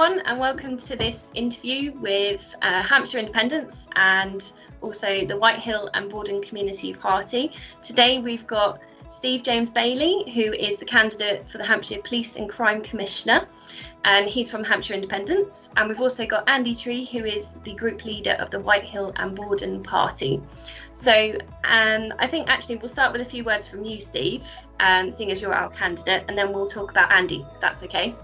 everyone, and welcome to this interview with Hampshire Independents and also the Whitehill and Bordon Community Party. Today we've got Steve James Bailey, who is the candidate for the Hampshire Police and Crime Commissioner, and he's from Hampshire Independents. And we've also got Andy Tree, who is the group leader of the Whitehill and Bordon Party. So I think actually we'll start with a few words from you, Steve, seeing as you're our candidate, and then we'll talk about Andy, if that's okay.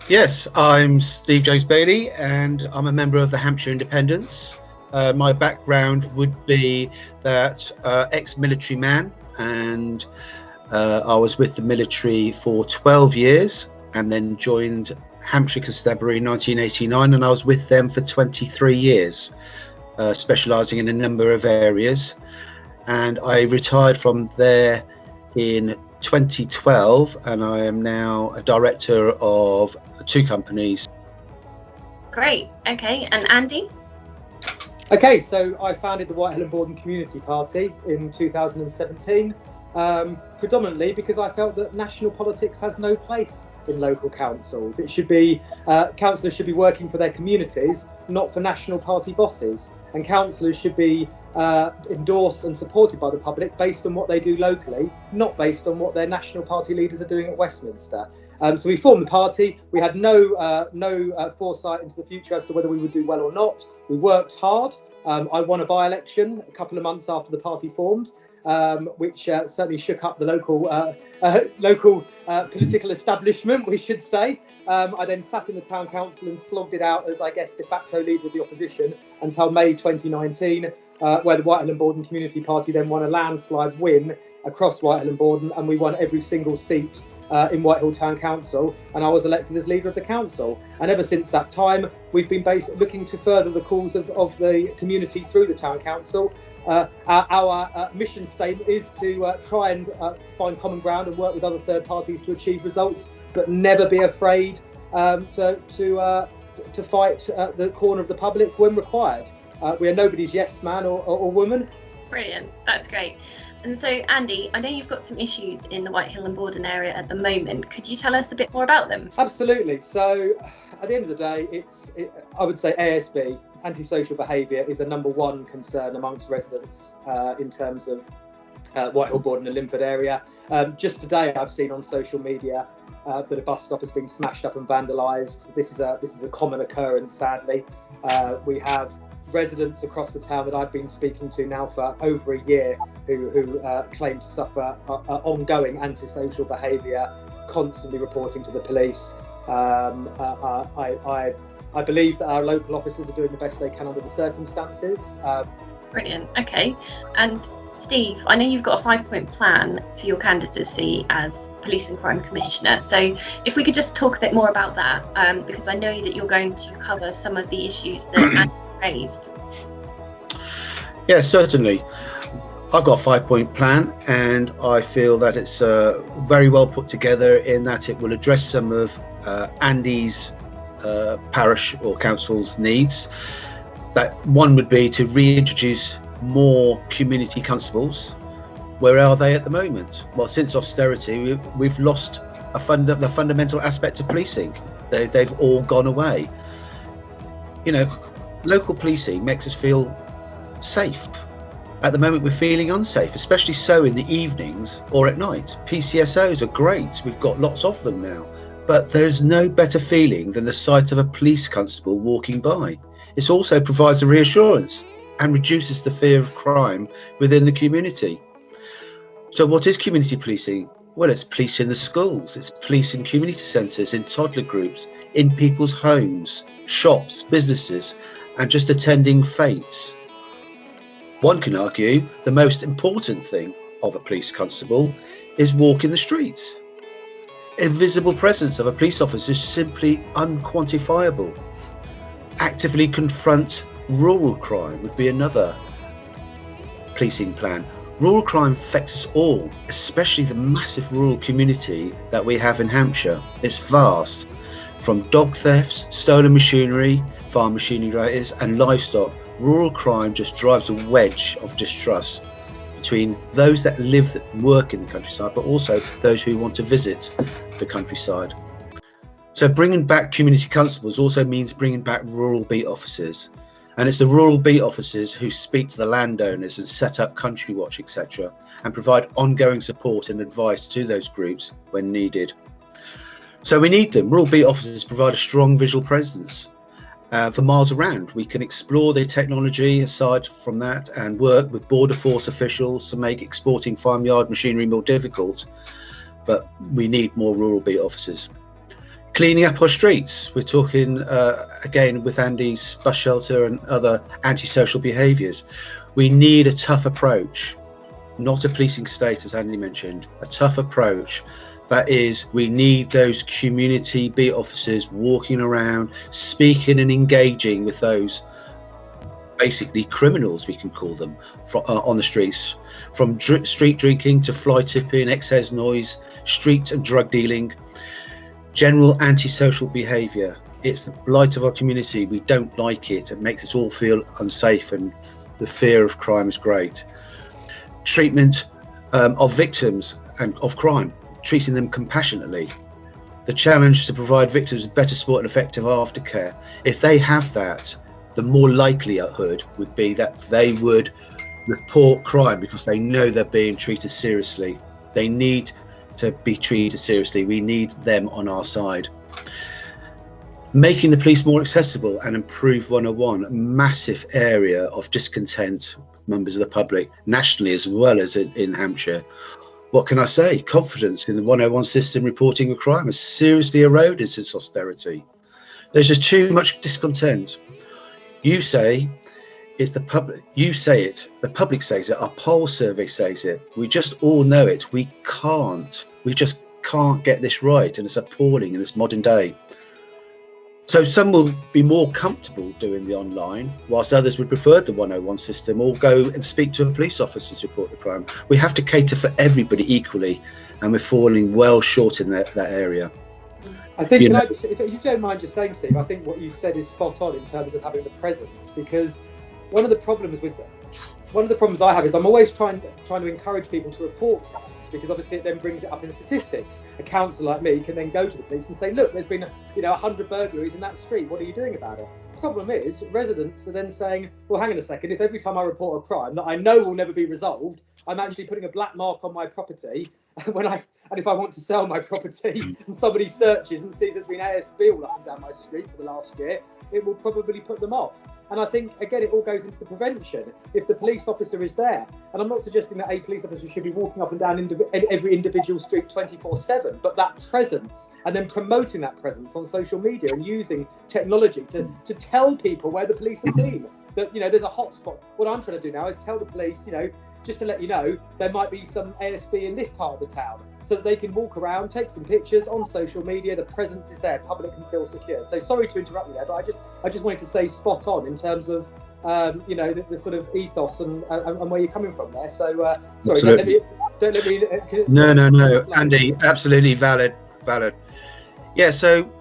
Yes, I'm Steve James Bailey and I'm a member of the Hampshire Independents. My background would be that ex-military man, and I was with the military for 12 years and then joined Hampshire Constabulary in 1989, and I was with them for 23 years, specialising in a number of areas. And I retired from there in 2012, and I am now a director of 2 companies. Great. Okay, and Andy? Okay, so I founded the Whitehill and Bordon Community Party in 2017, predominantly because I felt that national politics has no place in local councils. It should be, councillors should be working for their communities, not for national party bosses. And councillors should be endorsed and supported by the public based on what they do locally, not based on what their national party leaders are doing at Westminster. So we formed the party. We had no foresight into the future as to whether we would do well or not. We worked hard. I won a by-election a couple of months after the party formed, which certainly shook up the local political establishment, we should say. I then sat in the town council and slogged it out as, I guess, de facto leader of the opposition until May 2019, where the Whitehill and Bordon Community Party then won a landslide win across Whitehill and Bordon, and we won every single seat in Whitehill Town Council, and I was elected as leader of the council. And ever since that time, we've been looking to further the cause of the community through the town council. Our mission statement is to try and find common ground and work with other third parties to achieve results, but never be afraid to fight the corner of the public when required. We are nobody's yes man or woman. Brilliant, that's great. And so, Andy, I know you've got some issues in the Whitehill and Bordon area at the moment. Could you tell us a bit more about them? Absolutely. So, at the end of the day, I would say ASB, Anti-Social Behaviour, is a number one concern amongst residents in terms of Whitehill, Bordon and Linford area. Just today, I've seen on social media that a bus stop has been smashed up and vandalised. This is a common occurrence, sadly. We have residents across the town that I've been speaking to now for over a year who claim to suffer ongoing antisocial behaviour, constantly reporting to the police. I believe that our local officers are doing the best they can under the circumstances. Brilliant. Okay. And Steve, I know you've got a 5-point plan for your candidacy as Police and Crime Commissioner. So if we could just talk a bit more about that, because I know that you're going to cover some of the issues that Andy raised. Yes, certainly. I've got a 5-point plan, and I feel that it's very well put together in that it will address some of Andy's parish or council's needs. That one would be to reintroduce more community constables. Where are they at the moment? Well, since austerity, we've lost the fundamental aspect of policing. They've all gone away. You know, local policing makes us feel safe. At the moment, we're feeling unsafe, especially so in the evenings or at night. PCSOs are great. We've got lots of them now. But there's no better feeling than the sight of a police constable walking by. It also provides a reassurance and reduces the fear of crime within the community. So what is community policing? Well, it's police in the schools, it's police in community centres, in toddler groups, in people's homes, shops, businesses, and just attending fetes. One can argue the most important thing of a police constable is walking the streets. Invisible presence of a police officer is simply unquantifiable. Actively confront rural crime would be another policing plan. Rural crime affects us all, especially the massive rural community that we have in Hampshire. It's vast, from dog thefts, stolen machinery, farm machinery and livestock. Rural crime just drives a wedge of distrust between those that live and work in the countryside, but also those who want to visit the countryside. So bringing back community constables also means bringing back rural beat officers. And it's the rural beat officers who speak to the landowners and set up Country Watch, etc., and provide ongoing support and advice to those groups when needed. So we need them. Rural beat officers provide a strong visual presence for miles around. We can explore the technology aside from that and work with border force officials to make exporting farmyard machinery more difficult. But we need more rural beat officers. Cleaning up our streets. We're talking again with Andy's bus shelter and other antisocial behaviours. We need a tough approach, not a policing state, as Andy mentioned. A tough approach. That is, we need those community beat officers walking around, speaking and engaging with those basically criminals, we can call them, on the streets, from street drinking to fly tipping, excess noise, street and drug dealing. General antisocial behaviour. It's the blight of our community. We don't like it. It makes us all feel unsafe, and the fear of crime is great. Treatment of victims and of crime, treating them compassionately. The challenge is to provide victims with better support and effective aftercare. If they have that, the more likelihood would be that they would report crime because they know they're being treated seriously. They need to be treated seriously. We need them on our side. Making the police more accessible and improve 101, a massive area of discontent with members of the public, nationally as well as in Hampshire. What can I say? Confidence in the 101 system reporting of crime has seriously eroded since austerity. There's just too much discontent. You say it's the public, you say it, the public says it, our poll survey says it. We just all know it. We just can't get this right, and it's appalling in this modern day. So some will be more comfortable doing the online, whilst others would prefer the 101 system or go and speak to a police officer to report the crime. We have to cater for everybody equally, and we're falling well short in that area. I think, if you don't mind just saying, Steve, I think what you said is spot on in terms of having the presence, because one of the problems I have is I'm always trying to encourage people to report crimes, because obviously it then brings it up in statistics. A counsellor like me can then go to the police and say, look, there's been 100 burglaries in that street. What are you doing about it? The problem is residents are then saying, well, hang on a second, if every time I report a crime that I know will never be resolved, I'm actually putting a black mark on my property, and if I want to sell my property and somebody searches and sees there's been ASB all up and down my street for the last year, it will probably put them off. And I think, again, it all goes into the prevention. If the police officer is there, and I'm not suggesting that a police officer should be walking up and down every individual street 24/7, but that presence, and then promoting that presence on social media and using technology to tell people where the police have been, that, there's a hotspot. What I'm trying to do now is tell the police, just to let you know, there might be some ASB in this part of the town, so that they can walk around, take some pictures on social media. The presence is there, public can feel secure. So sorry to interrupt you there, but I just wanted to say spot on in terms of the sort of ethos and where you're coming from there. So sorry, don't let me. No, Andy, absolutely valid. Yeah, so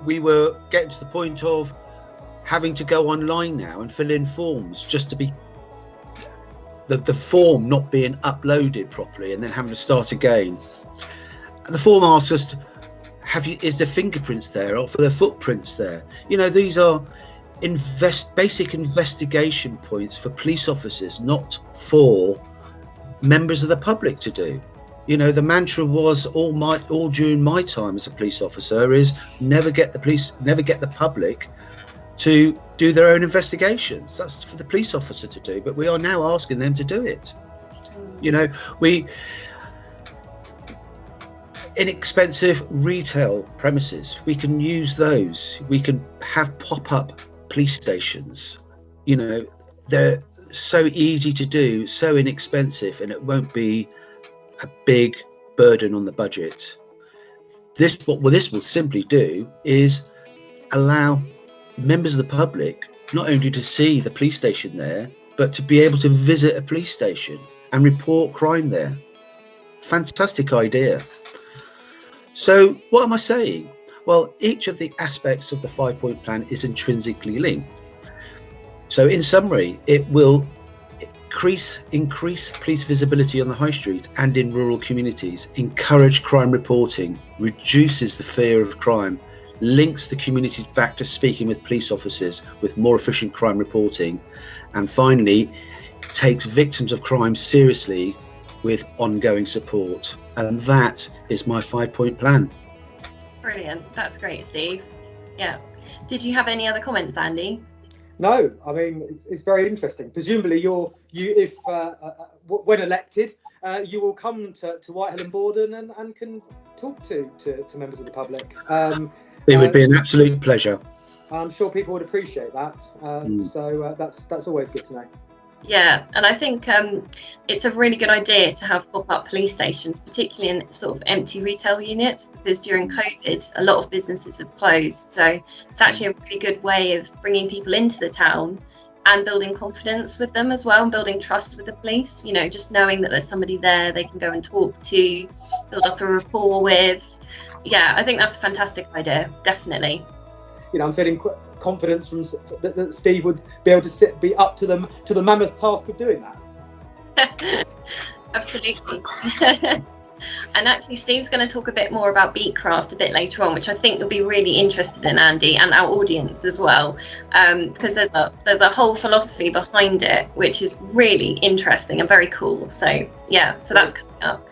we were getting to the point of having to go online now and fill in forms just to be. The form not being uploaded properly and then having to start again. And the form asks us, is the fingerprints there or for the footprints there? These are basic investigation points for police officers, not for members of the public to do. The mantra was all during my time as a police officer is never get the public to do their own investigations. That's for the police officer to do, but we are now asking them to do it. Inexpensive retail premises, we can use those. We can have pop-up police stations. They're so easy to do, so inexpensive, and it won't be a big burden on the budget. What this will simply do is allow members of the public not only to see the police station there, but to be able to visit a police station and report crime there. Fantastic idea. So what am I saying? Well, each of the aspects of the 5-point plan is intrinsically linked. So in summary, it will increase police visibility on the high street and in rural communities, encourage crime reporting, reduces the fear of crime, links the communities back to speaking with police officers with more efficient crime reporting, and finally takes victims of crime seriously with ongoing support. And that is my 5-point plan. Brilliant. That's great, Steve. Yeah. Did you have any other comments, Andy? No, I mean, it's very interesting. Presumably, if when elected, you will come to Whitehill and Bordon and can talk to members of the public. It would be an absolute pleasure. I'm sure people would appreciate that. So that's always good to know. Yeah, and I think it's a really good idea to have pop-up police stations, particularly in sort of empty retail units, because during COVID, a lot of businesses have closed. So it's actually a really good way of bringing people into the town and building confidence with them as well, and building trust with the police. You know, just knowing that there's somebody there they can go and talk to, build up a rapport with. Yeah, I think that's a fantastic idea, definitely. You know, I'm feeling confidence from that Steve would be able to be up to the mammoth task of doing that. Absolutely. And actually, Steve's going to talk a bit more about Beatcraft a bit later on, which I think you'll be really interested in, Andy, and our audience as well, because there's a whole philosophy behind it, which is really interesting and very cool. So yeah, so that's coming up.